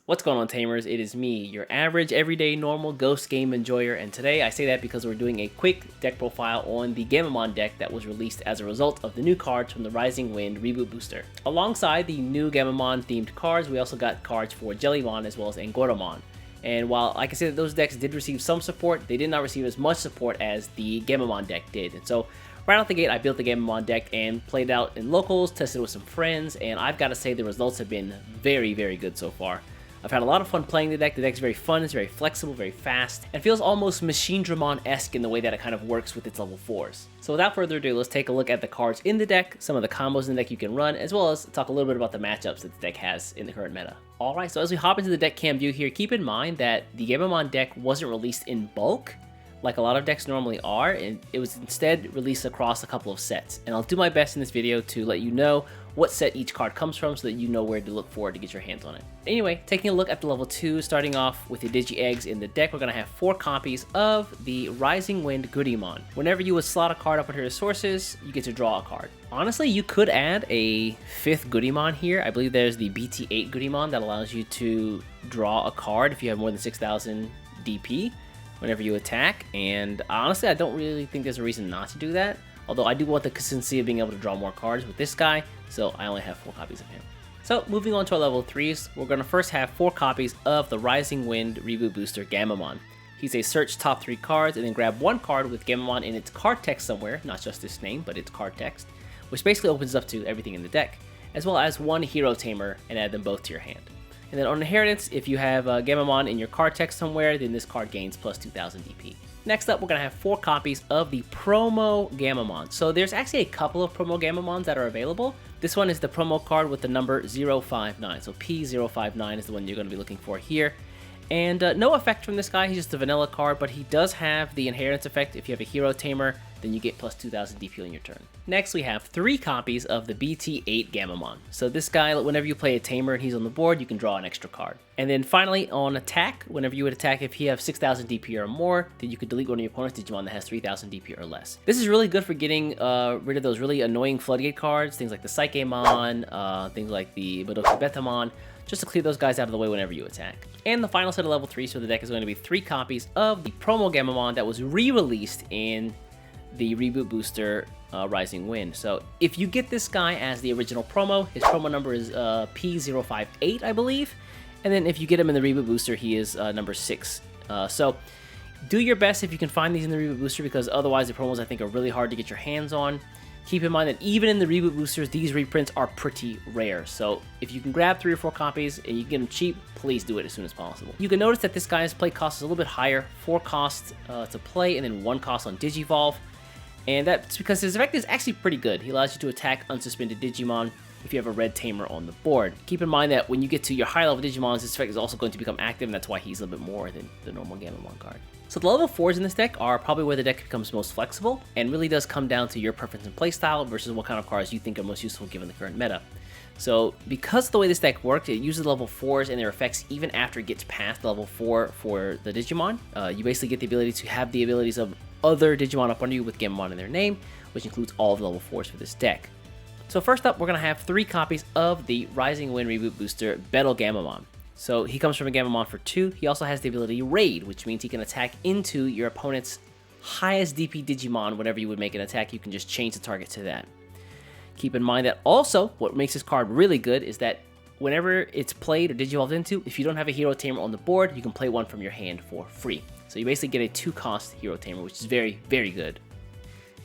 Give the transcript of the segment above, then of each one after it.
What's going on, Tamers? It is me, your average, everyday, normal Ghost game enjoyer, and today I say that because we're doing a quick deck profile on the Gammamon deck that was released as a result of the new cards from the Rising Wind Reboot booster. Alongside the new Gammamon themed cards, we also got cards for Jellymon as well as Angoramon. And while I can say that those decks did receive some support, they did not receive as much support as the Gammamon deck did. And so right out the gate, I built the Gammamon deck and played it out in locals, tested it with some friends, and I've got to say the results have been very, very good so far. I've had a lot of fun playing the deck. The deck's very fun, it's very flexible, very fast, and feels almost Machine Dramon-esque in the way that it kind of works with its level 4s. So without further ado, let's take a look at the cards in the deck, some of the combos in the deck you can run, as well as talk a little bit about the matchups that the deck has in the current meta. Alright, so as we hop into the deck cam view here, keep in mind that the Gammamon deck wasn't released in bulk, like a lot of decks normally are, and it was instead released across a couple of sets. And I'll do my best in this video to let you know what set each card comes from so that you know where to look for to get your hands on it. Anyway, taking a look at the level 2, starting off with the Digi-Eggs in the deck, we're going to have 4 copies of the Rising Wind Goodymon. Whenever you would slot a card up into your sources, you get to draw a card. Honestly, you could add a 5th Goodymon here. I believe there's the BT8 Goodymon that allows you to draw a card if you have more than 6,000 DP whenever you attack, and honestly I don't really think there's a reason not to do that, although I do want the consistency of being able to draw more cards with this guy, so I only have 4 copies of him. So moving on to our level 3s, we're going to first have 4 copies of the Rising Wind Reboot booster Gammamon. He's a search top 3 cards and then grab 1 card with Gammamon in its card text somewhere, not just its name but its card text, which basically opens up to everything in the deck, as well as 1 Hero Tamer and add them both to your hand. And then on Inheritance, if you have Gammamon in your card text somewhere, then this card gains plus 2,000 DP. Next up, we're going to have 4 copies of the Promo Gammamon. So there's actually a couple of Promo Gammamons that are available. This one is the promo card with the number 059. So P059 is the one you're going to be looking for here. And no effect from this guy, he's just a vanilla card, but he does have the Inheritance effect. If you have a Hero Tamer, then you get plus 2,000 DP on your turn. Next, we have 3 copies of the BT8 Gammamon. So this guy, whenever you play a Tamer and he's on the board, you can draw an extra card. And then finally, on attack, whenever you would attack, if you have 6,000 DP or more, then you could delete one of your opponent's Digimon that has 3,000 DP or less. This is really good for getting rid of those really annoying Floodgate cards, things like the Psychemon, things like the Madoka Betamon, just to clear those guys out of the way whenever you attack. And the final set of level 3 for the deck is going to be 3 copies of the Promo Gammamon that was re-released in the Reboot booster Rising Wind. So if you get this guy as the original promo, his promo number is P058, I believe. And then if you get him in the Reboot booster, he is number 6. So do your best if you can find these in the Reboot booster, because otherwise the promos I think are really hard to get your hands on. Keep in mind that even in the Reboot boosters, these reprints are pretty rare. So if you can grab 3 or 4 copies and you can get them cheap, please do it as soon as possible. You can notice that this guy's play cost is a little bit higher, 4 costs to play and then 1 cost on Digivolve. And that's because his effect is actually pretty good. He allows you to attack unsuspended Digimon if you have a red Tamer on the board. Keep in mind that when you get to your high level Digimons, this effect is also going to become active, and that's why he's a little bit more than the normal Gammamon card. So the level 4s in this deck are probably where the deck becomes most flexible, and really does come down to your preference and playstyle versus what kind of cards you think are most useful given the current meta. So because of the way this deck works, it uses level 4s and their effects even after it gets past level 4 for the Digimon. You basically get the ability to have the abilities of other Digimon up under you with Gammamon in their name, which includes all of the level 4s for this deck. So first up, we're going to have 3 copies of the Rising Wind Reboot booster Battle Gammamon. So he comes from a Gammamon for 2. He also has the ability Raid, which means he can attack into your opponent's highest DP Digimon. Whenever you would make an attack, you can just change the target to that. Keep in mind that also what makes this card really good is that whenever it's played or Digivolved into, if you don't have a Hero Tamer on the board, you can play one from your hand for free. So you basically get a 2-cost Hero Tamer, which is very, very good.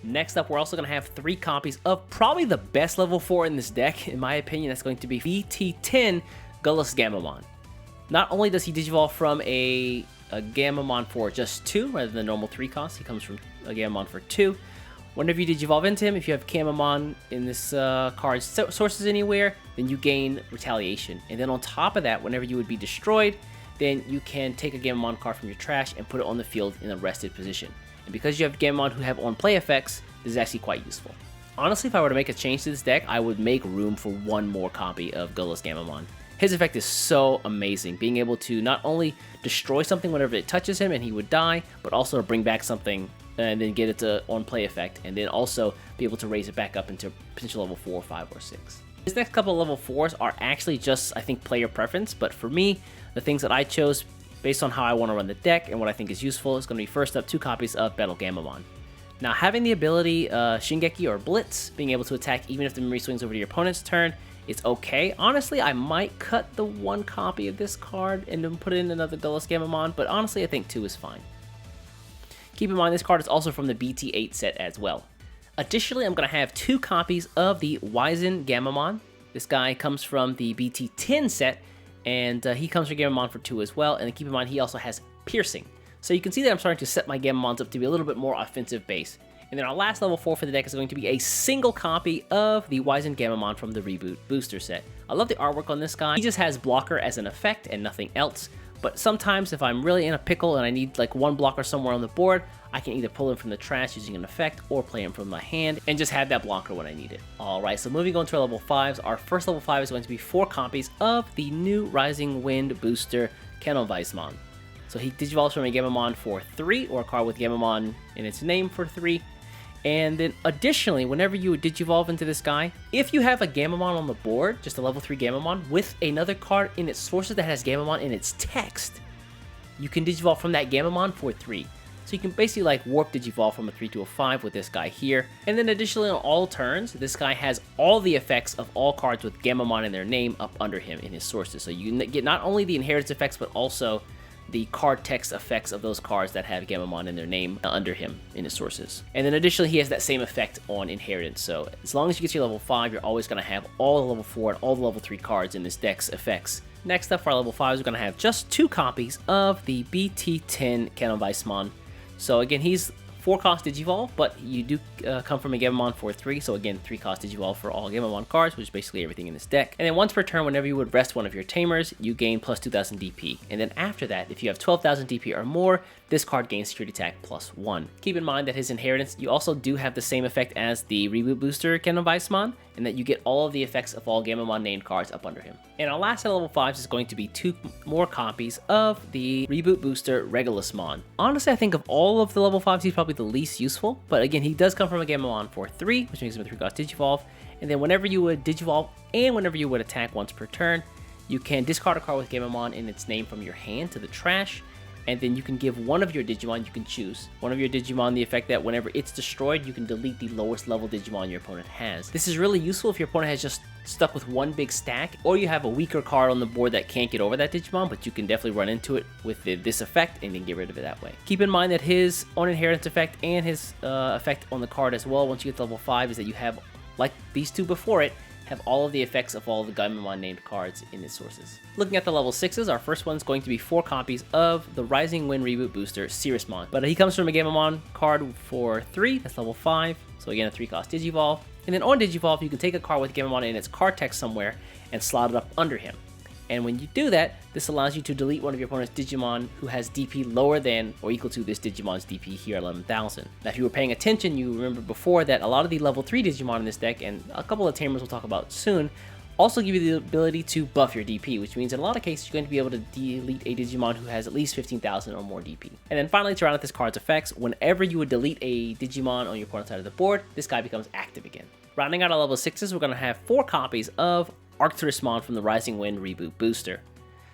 Next up, we're also going to have 3 copies of probably the best level 4 in this deck, in my opinion. That's going to be BT10 Gullus Gammamon. Not only does he Digivolve from a Gammamon for just 2, rather than the normal 3 cost, he comes from a Gammamon for 2. Whenever you Digivolve into him, if you have Gammamon in this card's sources anywhere, then you gain Retaliation. And then on top of that, whenever you would be destroyed, then you can take a Gammamon card from your trash and put it on the field in a rested position. And because you have Gammamon who have on-play effects, this is actually quite useful. Honestly, if I were to make a change to this deck, I would make room for 1 more copy of Gullus Gammamon. His effect is so amazing, being able to not only destroy something whenever it touches him and he would die, but also to bring back something and then get it to on-play effect, and then also be able to raise it back up into potential level 4, 5, or 6. These next couple of level 4s are actually just, I think, player preference, but for me, the things that I chose based on how I want to run the deck and what I think is useful is going to be first up 2 copies of Battle Gammamon. Now, having the ability Shingeki or Blitz, being able to attack even if the memory swings over to your opponent's turn, it's okay. Honestly, I might cut the 1 copy of this card and then put in another Duelist Gammamon, but honestly, I think 2 is fine. Keep in mind, this card is also from the BT8 set as well. Additionally, I'm going to have 2 copies of the Wizen Gammamon. This guy comes from the BT10 set, and he comes from Gammamon for 2 as well, and keep in mind, he also has Piercing. So you can see that I'm starting to set my Gammamons up to be a little bit more offensive base. And then our last level 4 for the deck is going to be a single copy of the Wizen Gammamon from the Reboot booster set. I love the artwork on this guy. He just has blocker as an effect and nothing else. But sometimes if I'm really in a pickle and I need like 1 blocker somewhere on the board, I can either pull him from the trash using an effect or play him from my hand and just have that blocker when I need it. Alright, so moving on to our level 5s, our first level 5 is going to be 4 copies of the new Rising Wind booster Shadowverse. So he digivolves from a Gammamon for 3, or a card with Gammamon in its name for 3. And then additionally, whenever you digivolve into this guy, if you have a Gammamon on the board, just a level 3 Gammamon, with another card in its sources that has Gammamon in its text, you can digivolve from that Gammamon for 3. So you can basically like warp digivolve from a 3 to a 5 with this guy here. And then additionally on all turns, this guy has all the effects of all cards with Gammamon in their name up under him in his sources. So you get not only the inheritance effects, but also the card text effects of those cards that have Gammamon in their name under him in his sources. And then additionally, he has that same effect on inheritance. So as long as you get to your level 5, you're always going to have all the level 4 and all the level 3 cards in this deck's effects. Next up for our level 5s, we're going to have just 2 copies of the BT10 Shadowverse. So again, he's 4 cost Digivolve, but you do come from a Gammamon for 3, so again, 3 cost Digivolve for all Gammamon cards, which is basically everything in this deck. And then once per turn, whenever you would rest one of your Tamers, you gain plus 2000 DP. And then after that, if you have 12,000 DP or more, this card gains security attack plus 1. Keep in mind that his inheritance, you also do have the same effect as the Reboot booster Shadowverse, and that you get all of the effects of all Gammamon named cards up under him. And our last set of level 5s is going to be 2 more copies of the Reboot booster Regulusmon. Honestly, I think of all of the level 5s, he's probably the least useful, but again, he does come from a Gammamon for 3, which makes him a 3 cost Digivolve. And then whenever you would Digivolve and whenever you would attack once per turn, you can discard a card with Gammamon in its name from your hand to the trash, and then you can give one of your Digimon, you can choose one of your Digimon the effect that whenever it's destroyed, you can delete the lowest level Digimon your opponent has. This is really useful if your opponent has just stuck with one big stack, or you have a weaker card on the board that can't get over that Digimon, but you can definitely run into it with this effect and then get rid of it that way. Keep in mind that his own inheritance effect and his effect on the card as well, once you get to level 5, is that you have, like these 2 before it, have all of the effects of all the Gammamon named cards in its sources. Looking at the level 6s, our first one's going to be 4 copies of the Rising Wind Reboot booster Cirrusmon. But he comes from a Gammamon card for 3, that's level 5, so again a 3 cost Digivolve. And then on Digivolve, you can take a card with Gammamon in its card text somewhere and slot it up under him. And when you do that, this allows you to delete one of your opponent's Digimon who has DP lower than or equal to this Digimon's DP here, 11,000. Now, if you were paying attention, you remember before that a lot of the level 3 Digimon in this deck, and a couple of Tamers we'll talk about soon, also give you the ability to buff your DP, which means in a lot of cases you're going to be able to delete a Digimon who has at least 15,000 or more DP. And then finally, to round out this card's effects, whenever you would delete a Digimon on your opponent's side of the board, this guy becomes active again. Rounding out our level 6s, we're going to have 4 copies of Arcturusmon from the Rising Wind Reboot booster.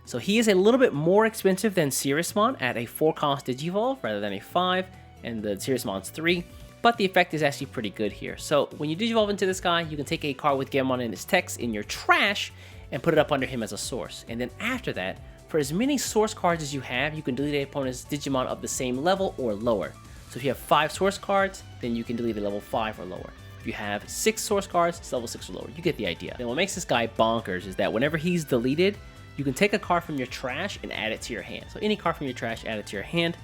So he is a little bit more expensive than Cirrusmon at a 4 cost Digivolve rather than a 5, and the Cirrusmon's 3, but the effect is actually pretty good here. So when you Digivolve into this guy, you can take a card with Gammamon in its text in your trash and put it up under him as a source. And then after that, for as many source cards as you have, you can delete an opponent's Digimon of the same level or lower. So if you have 5 source cards, then you can delete a level 5 or lower. If you have 6 source cards, it's level 6 or lower. You get the idea. And what makes this guy bonkers is that whenever he's deleted, you can take a card from your trash and add it to your hand. So any card from your trash, add it to your hand.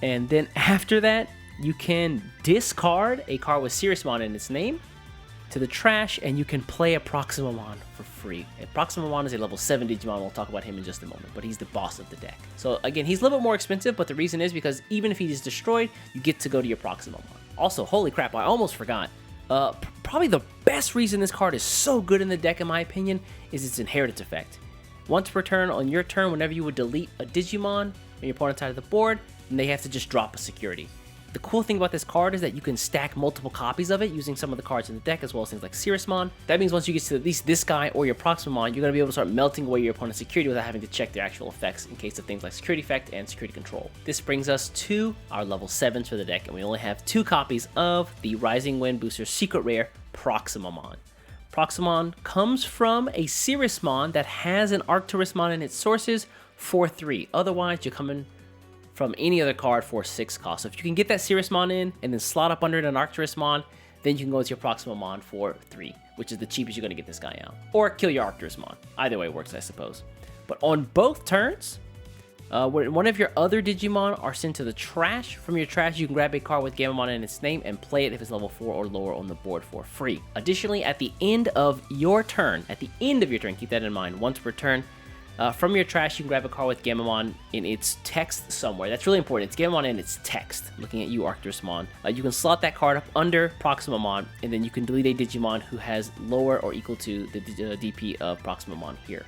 And then after that, you can discard a card with Cirrusmon in its name to the trash, and you can play a Proximamon for free. And Proximamon is a level 7 Digimon. We'll talk about him in just a moment, but he's the boss of the deck. So again, he's a little bit more expensive, but the reason is because even if he is destroyed, you get to go to your Proximamon. Also, holy crap, I almost forgot. Probably the best reason this card is so good in the deck, in my opinion, is its inheritance effect. Once per turn, on your turn, whenever you would delete a Digimon on your opponent's side of the board, then they have to just drop a security. If The cool thing about this card is that you can stack multiple copies of it using some of the cards in the deck, as well as things like Ceresmon. That means once you get to at least this guy or your Proximamon, you're going to be able to start melting away your opponent's security without having to check their actual effects in case of things like Security Effect and Security Control. This brings us to our level 7s for the deck, and we only have 2 copies of the Rising Wind Booster Secret Rare Proximamon. Proximamon comes from a Ceresmon that has an Arcturusmon in its sources for 3. Otherwise, you're coming from any other card for 6 cost. So if you can get that Ceresmon in and then slot up under it an Arcturusmon, then you can go with your Proximamon for 3, which is the cheapest you're going to get this guy out. Or kill your Arcturusmon. Either way works, I suppose. But on both turns, when one of your other Digimon are sent to the trash, from your trash you can grab a card with Gammamon in its name and play it if it's level 4 or lower on the board for free. Additionally, at the end of your turn, keep that in mind, once per turn, from your trash, you can grab a card with Gammamon in its text somewhere. That's really important. It's Gammamon in its text. Looking at you, Arcturusmon. You can slot that card up under Proximamon, and then you can delete a Digimon who has lower or equal to the DP of Proximamon here.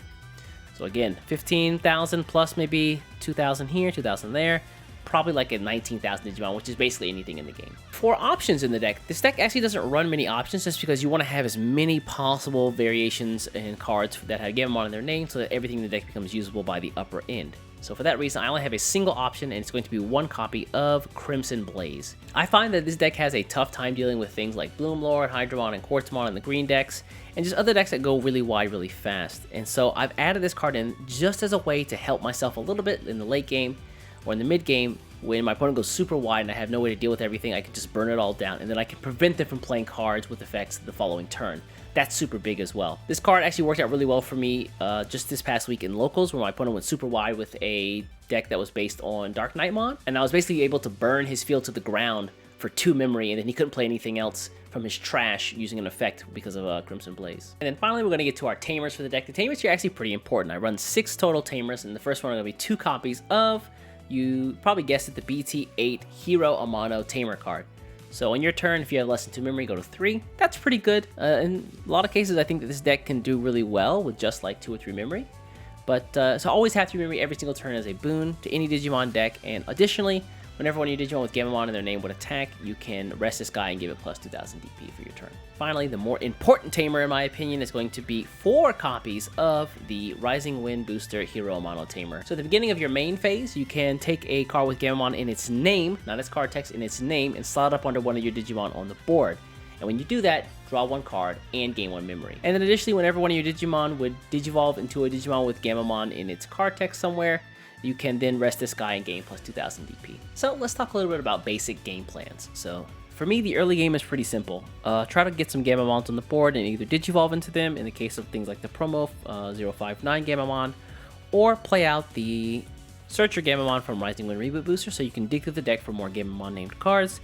So again, 15,000 plus maybe 2,000 here, 2,000 there. Probably like a 19,000 Digimon, which is basically anything in the game. For options in the deck, this deck actually doesn't run many options just because you want to have as many possible variations and cards that have Gammamon in their name so that everything in the deck becomes usable by the upper end. So for that reason, I only have a single option, and it's going to be 1 copy of Crimson Blaze. I find that this deck has a tough time dealing with things like Bloomlord, Hydramon, and Quartzmon in the green decks, and just other decks that go really wide really fast. And so I've added this card in just as a way to help myself a little bit in the late game or in the mid game. When my opponent goes super wide and I have no way to deal with everything, I can just burn it all down, and then I can prevent them from playing cards with effects the following turn. That's super big as well. This card actually worked out really well for me just this past week in locals, where my opponent went super wide with a deck that was based on Dark Knightmon, and I was basically able to burn his field to the ground for 2 memory, and then he couldn't play anything else from his trash using an effect because of Crimson Blaze. And then finally, we're going to get to our Tamers for the deck. The Tamers here are actually pretty important. I run 6 total Tamers, and the first one are going to be 2 copies of, you probably guessed it, the BT8 Hero Amano Tamer card. So on your turn, if you have less than 2 memory, go to 3. That's pretty good. In a lot of cases, I think that this deck can do really well with just like 2 or 3 memory. But so always have 3 memory every single turn as a boon to any Digimon deck. And additionally, whenever one of your Digimon with Gammamon in their name would attack, you can rest this guy and give it plus 2,000 DP for your turn. Finally, the more important Tamer, in my opinion, is going to be 4 copies of the Rising Wind Booster Hero Amano Tamer. So at the beginning of your main phase, you can take a card with Gammamon in its name, not its card text, in its name, and slot it up under one of your Digimon on the board. And when you do that, draw 1 card and gain 1 memory. And then additionally, whenever one of your Digimon would Digivolve into a Digimon with Gammamon in its card text somewhere, you can then rest this guy and gain plus 2,000 DP. So let's talk a little bit about basic game plans. So for me, the early game is pretty simple. Try to get some Gammamons on the board and either Digivolve into them in the case of things like the promo 059 Gammamon, or play out the Searcher Gammamon from Rising Wind Reboot Booster so you can dig through the deck for more Gammamon named cards,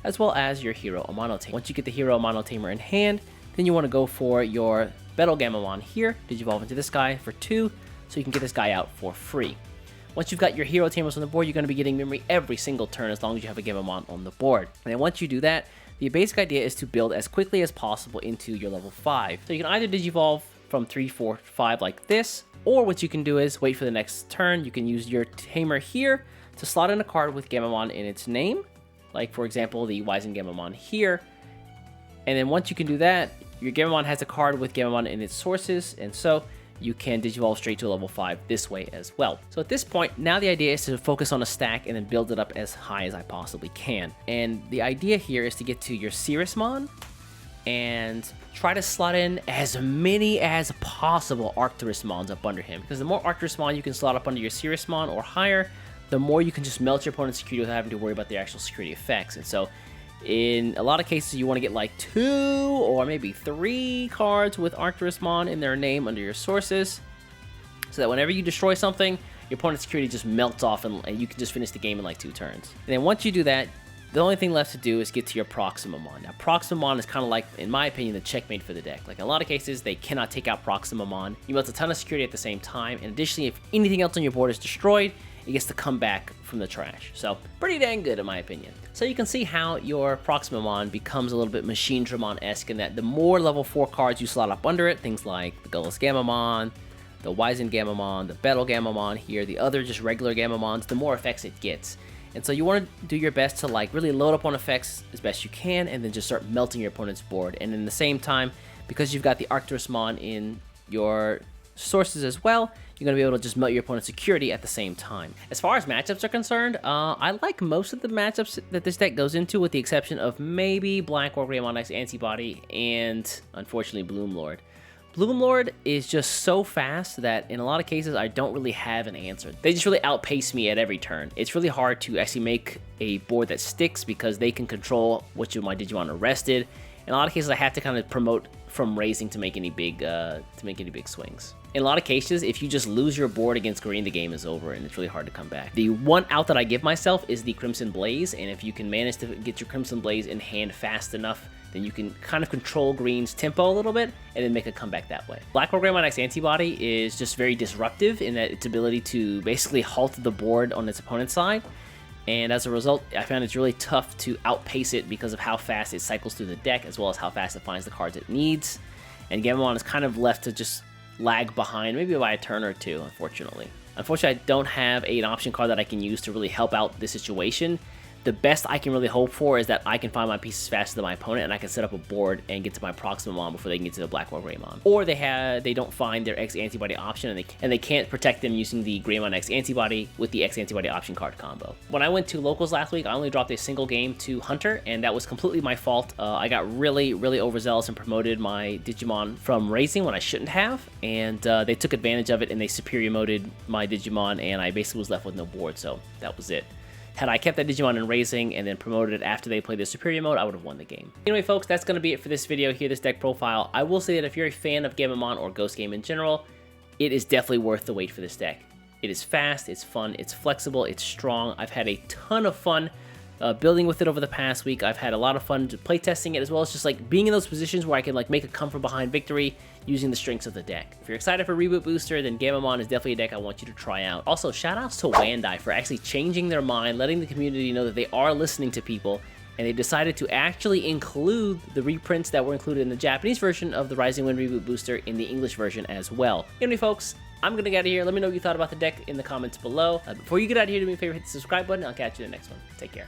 as well as your Hero Amano Tamer. Once you get the Hero Amano Tamer in hand, then you want to go for your Battle Gammamon here, Digivolve into this guy for 2, so you can get this guy out for free. Once you've got your Hero Tamers on the board, you're going to be getting memory every single turn as long as you have a Gammamon on the board. And then once you do that, the basic idea is to build as quickly as possible into your level 5. So you can either Digivolve from 3, 4, 5 like this, or what you can do is wait for the next turn. You can use your Tamer here to slot in a card with Gammamon in its name, like for example the Wizen Gammamon here. And then once you can do that, your Gammamon has a card with Gammamon in its sources, and so you can Digivolve straight to level 5 this way as well. So at this point, now the idea is to focus on a stack and then build it up as high as I possibly can. And the idea here is to get to your Ceresmon and try to slot in as many as possible Arcturusmons up under him. Because the more Arcturusmon you can slot up under your Ceresmon or higher, the more you can just melt your opponent's security without having to worry about their actual security effects. And so in a lot of cases, you want to get like 2 or maybe 3 cards with Arcturusmon in their name under your sources, so that whenever you destroy something, your opponent's security just melts off and you can just finish the game in like 2 turns. And then once you do that, the only thing left to do is get to your Proximamon. Now, Proximamon is kind of like, in my opinion, the checkmate for the deck. Like in a lot of cases, they cannot take out Proximamon. You melt a ton of security at the same time, and additionally, if anything else on your board is destroyed, it gets to come back from the trash. So pretty dang good in my opinion. So you can see how your Proximamon becomes a little bit Machine Dramon-esque in that the more level 4 cards you slot up under it, things like the Gullus Gammamon, the Wizen Gammamon, the Battle Gammamon here, the other just regular Gammamons, the more effects it gets. And so you want to do your best to like really load up on effects as best you can, and then just start melting your opponent's board. And in the same time, because you've got the Arcturusmon in your sources as well, you're going to be able to just melt your opponent's security at the same time. As far as matchups are concerned, I like most of the matchups that this deck goes into, with the exception of maybe Black or Gammamon X Antibody and, unfortunately, Bloomlord. Bloomlord is just so fast that in a lot of cases I don't really have an answer. They just really outpace me at every turn. It's really hard to actually make a board that sticks because they can control which of my Digimon are rested. In a lot of cases I have to kind of promote from raising to make any big swings. In a lot of cases, if you just lose your board against green, the game is over and it's really hard to come back. The one out that I give myself is the Crimson Blaze, and if you can manage to get your Crimson Blaze in hand fast enough, then you can kind of control green's tempo a little bit and then make a comeback that way. Black Gammamon X Antibody is just very disruptive in that its ability to basically halt the board on its opponent's side. And as a result, I found it's really tough to outpace it because of how fast it cycles through the deck, as well as how fast it finds the cards it needs. And Gammamon is kind of left to just lag behind, maybe by a turn or two, unfortunately. Unfortunately, I don't have an option card that I can use to really help out this situation. The best I can really hope for is that I can find my pieces faster than my opponent, and I can set up a board and get to my Proximamon before they can get to the Black Gammamon. Or they don't find their X Antibody option, and they can't protect them using the Gammamon X Antibody with the X Antibody option card combo. When I went to locals last week, I only dropped a single game to Hunter, and that was completely my fault. I got really overzealous and promoted my Digimon from raising when I shouldn't have, and they took advantage of it and they superior moded my Digimon, and I basically was left with no board, so that was it. Had I kept that Digimon in raising and then promoted it after they played the superior mode, I would have won the game. Anyway, folks, that's going to be it for this video here, this deck profile. I will say that if you're a fan of Gammamon or Ghost Game in general, it is definitely worth the wait for this deck. It is fast, it's fun, it's flexible, it's strong. I've had a ton of fun building with it over the past week. I've had a lot of fun playtesting it, as well as just like being in those positions where I can like make a come from behind victory using the strengths of the deck. If you're excited for Reboot Booster, then Gammamon is definitely a deck I want you to try out. Also, shoutouts to Wandai for actually changing their mind, letting the community know that they are listening to people, and they decided to actually include the reprints that were included in the Japanese version of the Rising Wind Reboot Booster in the English version as well. Anyway, folks, I'm gonna get out of here. Let me know what you thought about the deck in the comments below. Before you get out of here, do me a favor, hit the subscribe button. I'll catch you in the next one. Take care.